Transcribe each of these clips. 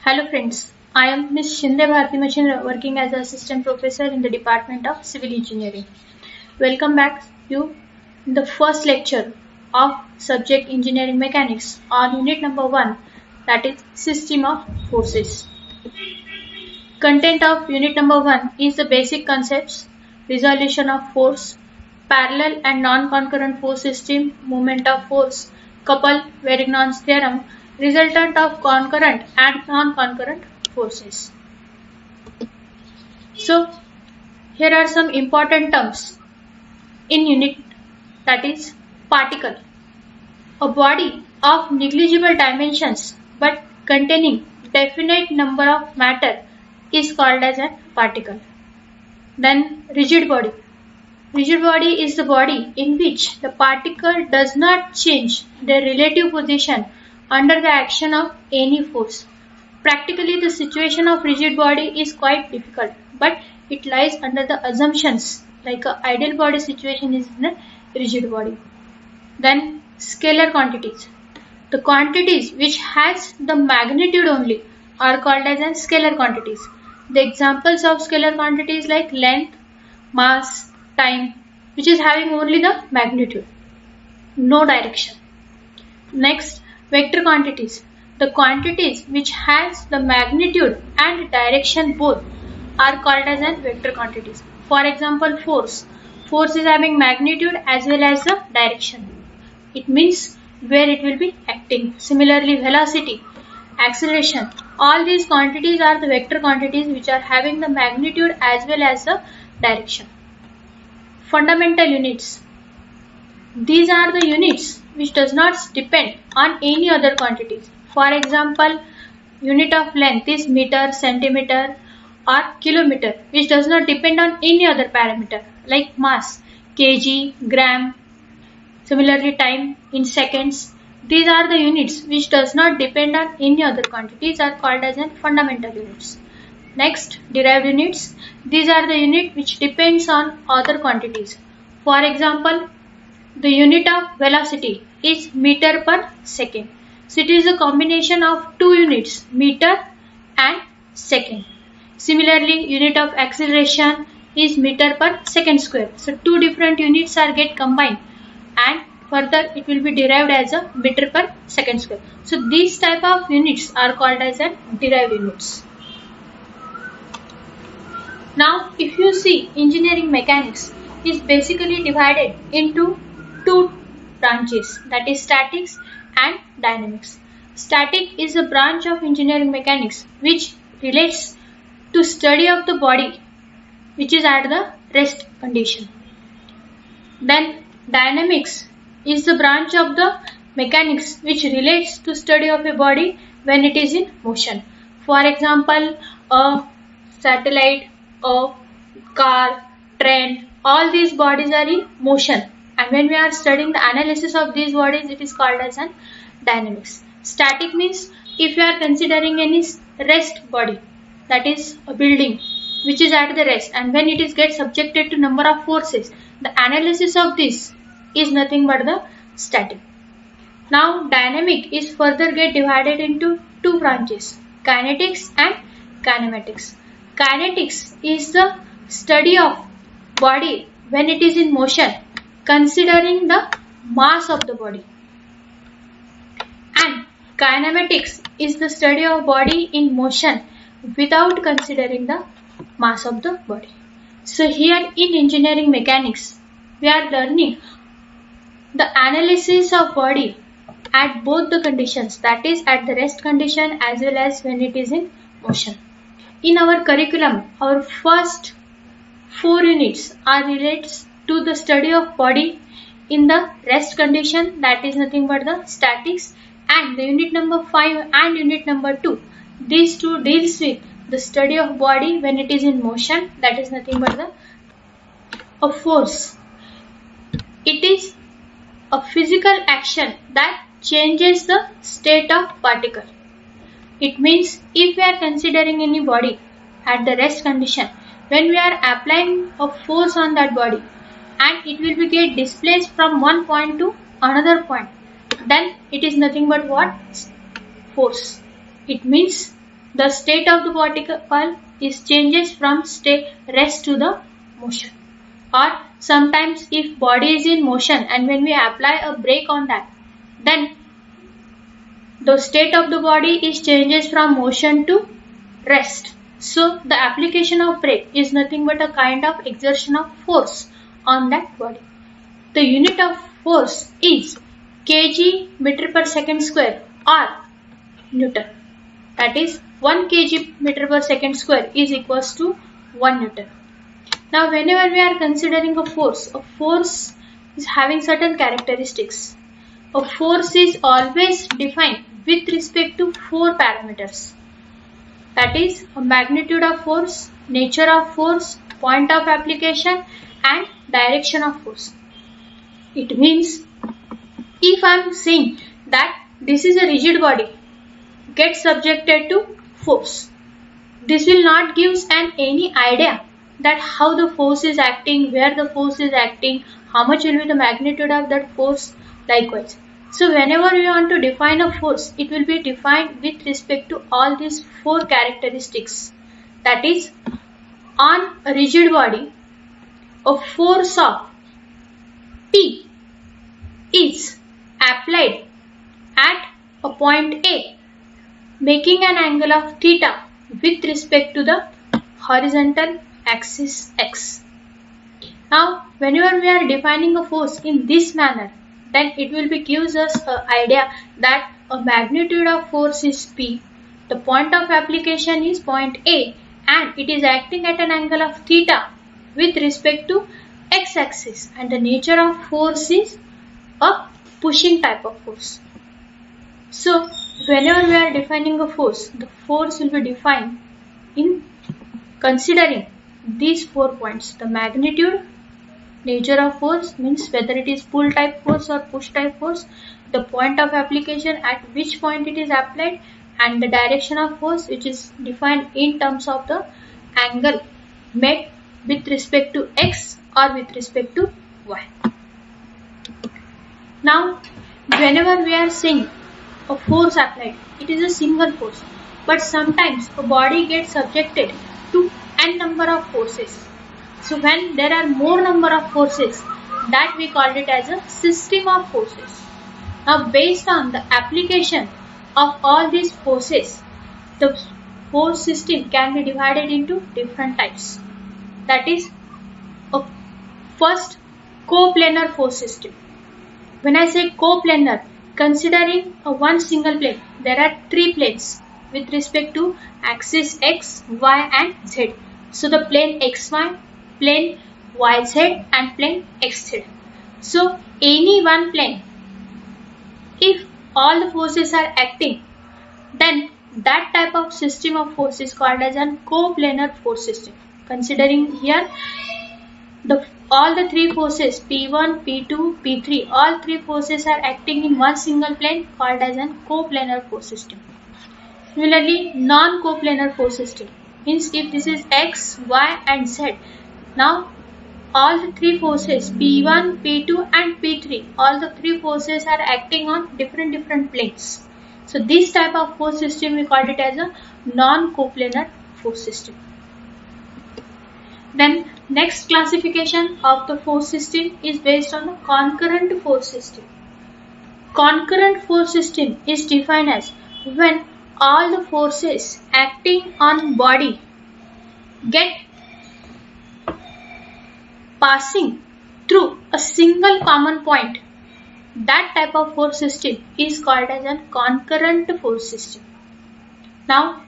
Hello friends, I am Ms. Shinde Bharti Machin working as an assistant professor in the Department of Civil Engineering. Welcome back to the first lecture of subject Engineering Mechanics on unit number 1, that is System of Forces. Content of unit number 1 is the basic concepts, resolution of force, parallel and non-concurrent force system, moment of force, couple Varignon's theorem, resultant of concurrent and non-concurrent forces. So, here are some important terms in unit, that is particle. A body of negligible dimensions but containing definite number of matter is called as a particle. Then rigid body. Rigid body is the body in which the particle does not change their relative position under the action of any force. Practically, the situation of rigid body is quite difficult, but it lies under the assumptions like an ideal body situation is in a rigid body. Then scalar quantities. The quantities which has the magnitude only are called as scalar quantities. The examples of scalar quantities like length, mass, time, which is having only the magnitude, no direction. Next, vector quantities. The quantities which has the magnitude and direction both are called as vector quantities. For example, force. Force is having magnitude as well as the direction. It means where it will be acting. Similarly, velocity, acceleration. All these quantities are the vector quantities which are having the magnitude as well as the direction. Fundamental units. These are the units which does not depend on any other quantities. For example, unit of length is meter, centimeter or kilometer, which does not depend on any other parameter like mass, kg, gram. Similarly, time in seconds. These are the units which does not depend on any other quantities are called as fundamental units. Next, derived units. These are the unit which depends on other quantities. For example, the unit of velocity is meter per second. So it is a combination of two units, meter and second. Similarly, unit of acceleration is meter per second square. So two different units are get combined and further it will be derived as a meter per second square. So these type of units are called as derived units. Now, if you see, engineering mechanics is basically divided into two branches, that is statics and dynamics. Static is a branch of engineering mechanics which relates to study of the body which is at the rest condition. Then dynamics is the branch of the mechanics which relates to study of a body when it is in motion. For example, a satellite, a car, train, all these bodies are in motion, and when we are studying the analysis of these bodies, it is called as dynamics. Static means if you are considering any rest body, that is a building which is at the rest, and when it is get subjected to number of forces, the analysis of this is nothing but the static. Now dynamic is further get divided into two branches, kinetics and kinematics. Kinetics is the study of body when it is in motion, considering the mass of the body. And kinematics is the study of body in motion without considering the mass of the body. So here in engineering mechanics, we are learning the analysis of body at both the conditions, that is at the rest condition as well as when it is in motion. In our curriculum, our first 4 units are related to the study of body in the rest condition, that is nothing but the statics, and the unit number 5 and unit number 2, these two deals with the study of body when it is in motion, that is nothing but a force. It is a physical action that changes the state of particle. It means if we are considering any body at the rest condition, when we are applying a force on that body and it will be get displaced from one point to another point, then it is nothing but what? Force. It means the state of the particle is changes from rest to the motion. Or sometimes if body is in motion and when we apply a brake on that, then the state of the body is changes from motion to rest. So the application of brake is nothing but a kind of exertion of force on that body. The unit of force is kg meter per second square or Newton. That is 1 kg meter per second square is equals to 1 Newton. Now whenever we are considering a force is having certain characteristics. A force is always defined with respect to 4 parameters. That is a magnitude of force, nature of force, point of application and direction of force. It means if I am saying that this is a rigid body gets subjected to force, this will not give any idea that how the force is acting, where the force is acting, how much will be the magnitude of that force, likewise. So whenever we want to define a force, it will be defined with respect to all these 4 characteristics. That is, on a rigid body, a force of P is applied at a point A, making an angle of theta with respect to the horizontal axis x. Now, whenever we are defining a force in this manner, then it will be gives us an idea that a magnitude of force is P, the point of application is point A, and it is acting at an angle of theta with respect to x-axis, and the nature of force is a pushing type of force. So, whenever we are defining a force, the force will be defined in considering these 4 points: the magnitude, nature of force means whether it is pull type force or push type force, the point of application at which point it is applied, and the direction of force which is defined in terms of the angle made with respect to x or with respect to y. Now, whenever we are saying a force applied, it is a single force, but sometimes a body gets subjected to n number of forces. So when there are more number of forces, that we call it as a system of forces. Now based on the application of all these forces, the force system can be divided into different types. That is, first, coplanar force system. When I say coplanar, considering one single plane, there are 3 planes with respect to axis x, y and z. So the plane xy, plane yz and plane xz. So any one plane, if all the forces are acting, then that type of system of force is called as a coplanar force system. Considering here all the 3 forces P1, P2, P3, all 3 forces are acting in one single plane called as a coplanar force system. Similarly, non-coplanar force system means if this is x, y and z, now all the 3 forces P1, P2 and P3, all the 3 forces are acting on different planes. So this type of force system we called it as a non-coplanar force system. Then next classification of the force system is based on the concurrent force system. Concurrent force system is defined as when all the forces acting on body get passing through a single common point. That type of force system is called as a concurrent force system. Now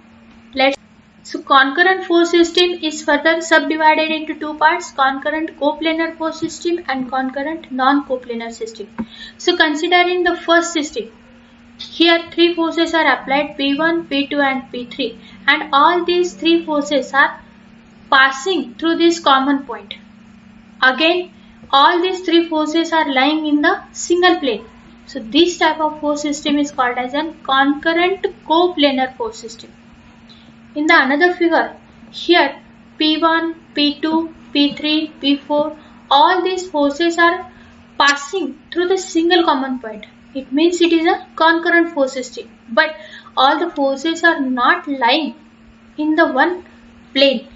so concurrent force system is further subdivided into 2 parts: concurrent coplanar force system and concurrent non-coplanar system. So considering the first system, here 3 forces are applied, P1, P2 and P3, and all these 3 forces are passing through this common point. Again, all these 3 forces are lying in the single plane. So this type of force system is called as a concurrent coplanar force system. In the another figure, here P1, P2, P3, P4, all these forces are passing through the single common point. It means it is a concurrent force system. But all the forces are not lying in the one plane.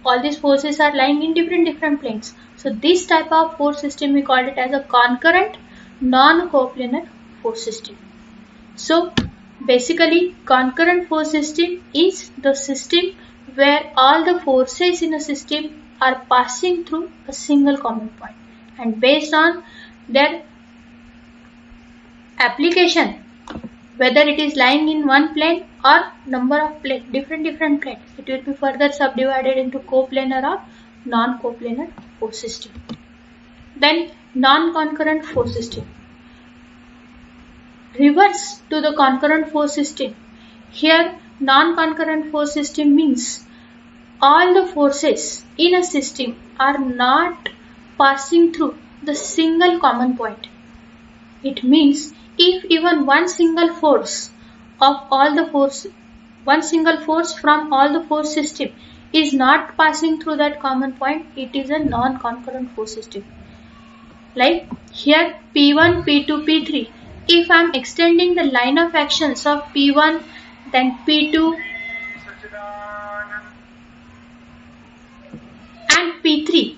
All these forces are lying in different planes. So this type of force system we called it as a concurrent non-coplanar force system. So basically concurrent force system is the system where all the forces in a system are passing through a single common point, and based on their application, whether it is lying in one plane or number of different planes, it will be further subdivided into coplanar or non-coplanar force system. Then non-concurrent force system. Reverse to the concurrent force system. Here non-concurrent force system means all the forces in a system are not passing through the single common point. It means if even one single force from all the force system is not passing through that common point, it is a non-concurrent force system. Like here P1, P2, P3. If I am extending the line of actions of P1, then P2 and P3,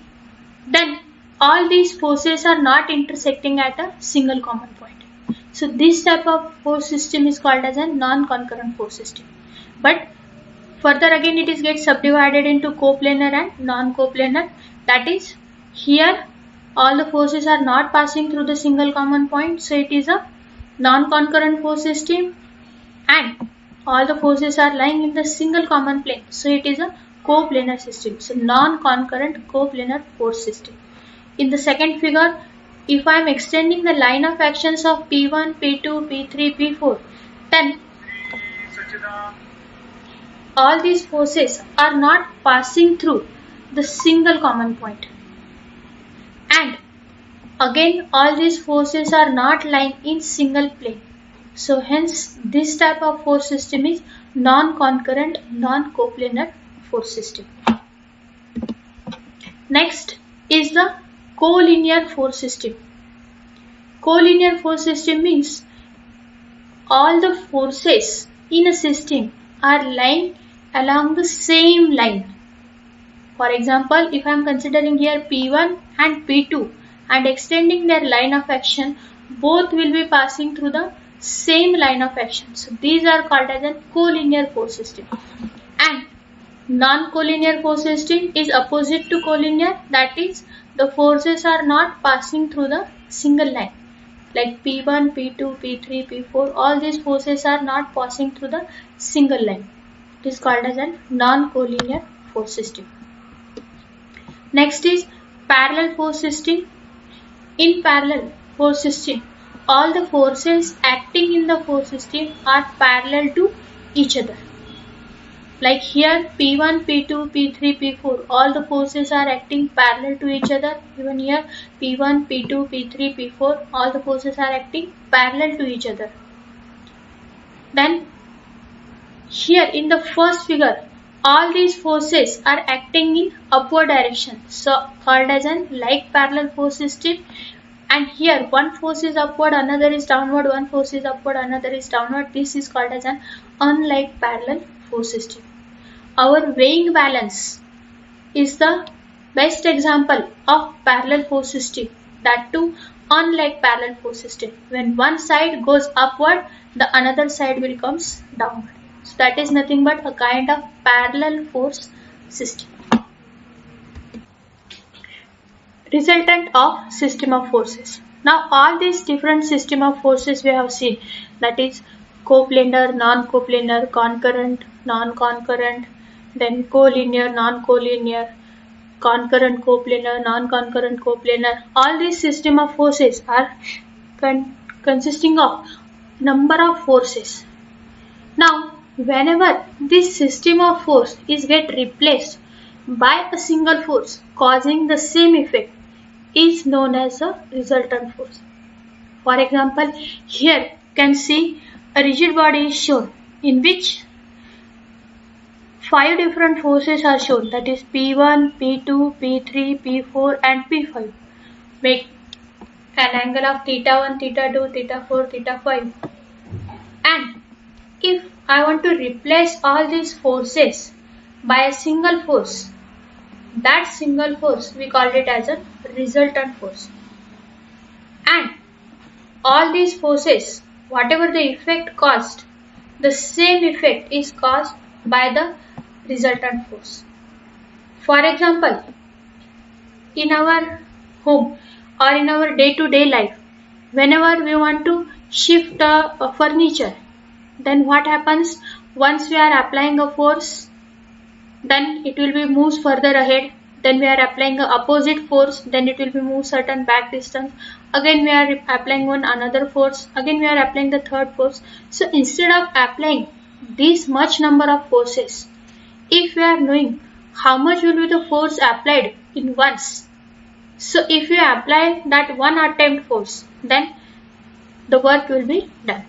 then all these forces are not intersecting at a single common point. So this type of force system is called as a non-concurrent force system. But further again it is gets subdivided into coplanar and non-coplanar. That is, here all the forces are not passing through the single common point, so it is a non-concurrent force system, and all the forces are lying in the single common plane, so it is a coplanar system. So non-concurrent coplanar force system. In the second figure, if I am extending the line of actions of P1, P2, P3, P4, then all these forces are not passing through the single common point. And again, all these forces are not lying in single plane. So hence, this type of force system is non-concurrent, non-coplanar force system. Next is the collinear force system. Collinear force system means all the forces in a system are lying along the same line. For example, if I am considering here P1 and P2 and extending their line of action, both will be passing through the same line of action. So these are called as a collinear force system. And non-collinear force system is opposite to collinear, that is, the forces are not passing through the single line. Like P1, P2, P3, P4, all these forces are not passing through the single line. It is called as a non-collinear force system. Next is parallel force system. In parallel force system, all the forces acting in the force system are parallel to each other. Like here P1, P2, P3, P4, all the forces are acting parallel to each other. Even here P1, P2, P3, P4, all the forces are acting parallel to each other. Then here in the first figure, all these forces are acting in upward direction, so called as an like parallel force system. And here one force is upward, another is downward, one force is upward, another is downward. This is called as an unlike parallel force system. Our weighing balance is the best example of parallel force system, that too unlike parallel force system. When one side goes upward, the another side will comes downward. So that is nothing but a kind of parallel force system. Resultant of system of forces. Now all these different system of forces we have seen, that is coplanar, non-coplanar, concurrent, non-concurrent, then collinear, non-collinear, concurrent coplanar, non-concurrent coplanar. All these system of forces are consisting of number of forces. Now whenever this system of force is get replaced by a single force causing the same effect is known as a resultant force. For example, here you can see a rigid body is shown in which 5 different forces are shown, that is P1, P2, P3, P4 and P5. Make an angle of theta 1, theta 2, theta 4, theta 5. And if I want to replace all these forces by a single force. That single force we called it as a resultant force. And all these forces, whatever the effect caused, the same effect is caused by the resultant force. For example, in our home or in our day-to-day life, whenever we want to shift a furniture, then what happens? Once we are applying a force, then it will be moves further ahead. Then we are applying a opposite force, then it will be move certain back distance. Again we are applying one another force, again we are applying the third force. So instead of applying this much number of forces, if we are knowing how much will be the force applied in once, so if you apply that one attempt force, then the work will be done.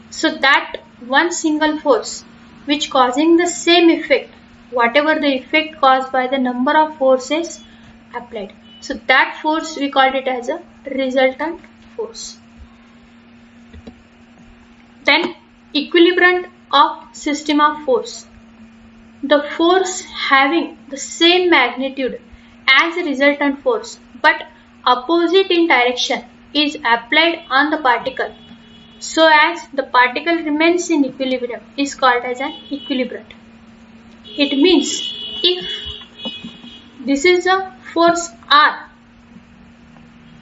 So that one single force which causing the same effect, whatever the effect caused by the number of forces applied. So that force we called it as a resultant force. Then equilibrium of system of force. The force having the same magnitude as a resultant force but opposite in direction is applied on the particle so as the particle remains in equilibrium is called as an equilibrant. It means if this is a force R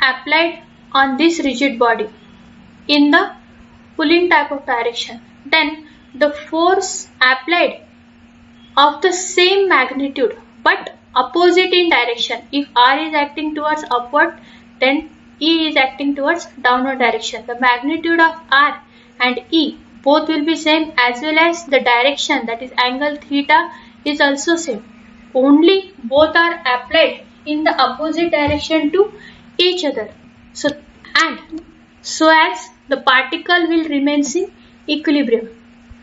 applied on this rigid body in the pulling type of direction, then the force applied of the same magnitude but opposite in direction. If R is acting towards upward, then E is acting towards downward direction. The magnitude of R and E both will be same, as well as the direction, that is angle theta, is also same. Only both are applied in the opposite direction to each other. So as the particle will remain in equilibrium.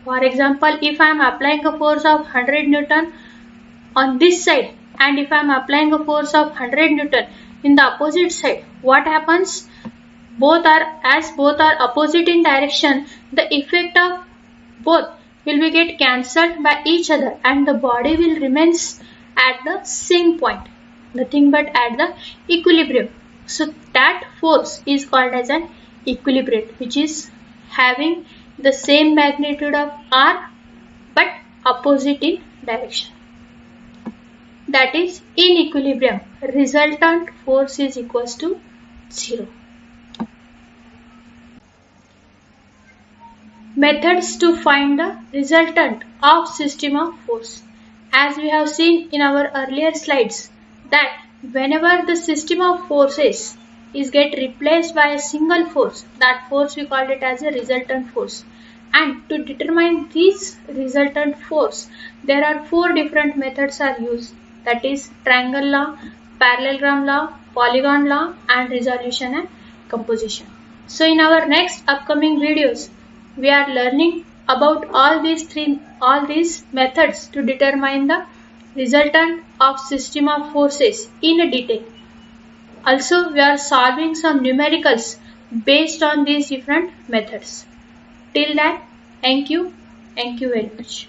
For example, if I am applying a force of 100 Newton on this side and if I am applying a force of 100 Newton in the opposite side, what happens? Both are opposite in direction, the effect of both will be get cancelled by each other and the body will remains at the same point, nothing but at the equilibrium. So that force is called as an equilibrant, which is having the same magnitude of R but opposite in direction. That is, in equilibrium, resultant force is equals to 0. Methods to find the resultant of system of force. As we have seen in our earlier slides, that whenever the system of forces is get replaced by a single force, that force we call it as a resultant force. And to determine this resultant force, there are 4 different methods are used. That is triangle law, parallelogram law, polygon law, and resolution and composition. So in our next upcoming videos, we are learning about all these methods to determine the resultant of system of forces in a detail. Also, we are solving some numericals based on these different methods. Till then, thank you very much.